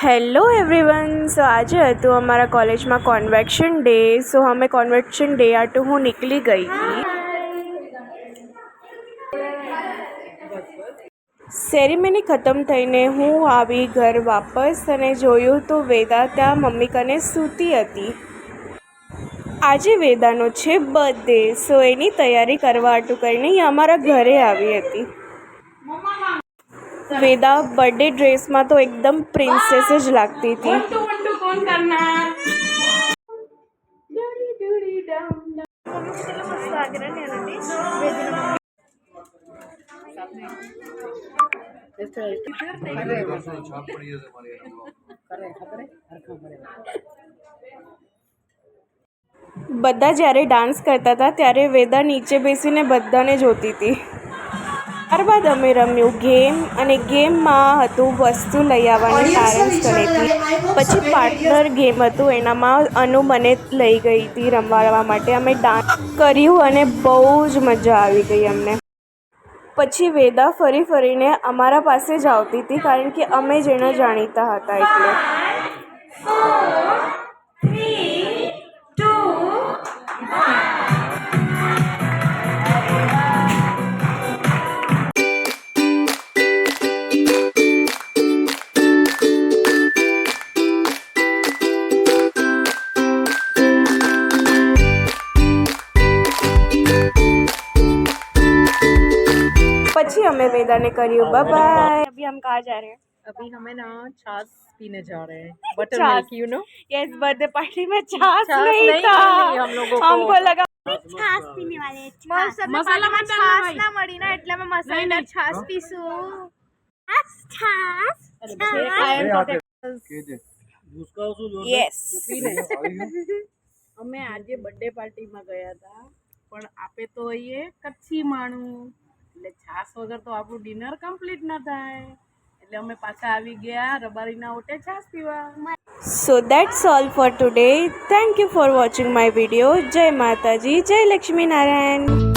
Hello everyone, સો આજે હતું અમારા કોલેજમાં કોન્વેક્શન ડે. સો અમે કોન્વેક્શન ડે આટું હું નીકળી ગઈ હતી. સેરેમની ખતમ થઈને હું આવી ઘર વાપસ અને જોયું તો વેદા ત્યાં મમ્મી કને સૂતી હતી. આજે વેદાનો છે બર્થડે, સો એની તૈયારી કરવા આટું કરીને અમારા ઘરે આવી હતી. વેદા બર્થડે ડ્રેસમાં તો એકદમ પ્રિન્સેસ જ લાગતી હતી. બધા જ્યારે ડાન્સ કરતા હતા ત્યારે વેદા નીચે બેસીને બધાને જોતી હતી. ત્યારબાદ અમે રમ્યું ગેમ, અને ગેમમાં હતું વસ્તુ લઈ આવવાની પેરેન્ટ્સ કરેથી. પછી પાર્ટનર ગેમ હતું, એનામાં અનુ મને લઈ ગઈ હતી રમવા માટે. અમે ડાન્સ કર્યું અને બહુ જ મજા આવી ગઈ અમને. પછી વેદા ફરી ફરીને અમારા પાસે જ આવતી હતી, કારણ કે અમે જ એને જાણીતા હતા એટલે. પછી અમે વેદાને કર્યું બાય બાય. अभी हम कहाँ जा रहे हैं? अभी हमें ना छाछ पीने जा रहे हैं, butter milk, you know. Yes, birthday party में छाछ नहीं नहीं था. हम लोगों को हमको लगा छाछ पीने वाले हैं. मसाला में छाछ ना मળી ना એટલે અમે મસાલેદાર છાશ પીશું. છાશ યસ. અમે આજે બર્થડે પાર્ટીમાં ગયા હતા, પણ આપે તો અહીંયા કચ્છી માણું, એટલે છાશ વગર તો આપણું ડિનર કમ્પ્લીટ ન થાય, એટલે અમે પાછા આવી ગયા રબારીના ઓટે છાશ પીવા. So that's all for today. Thank you for watching my video. Jai Mataji, Jai Lakshmi Narayan.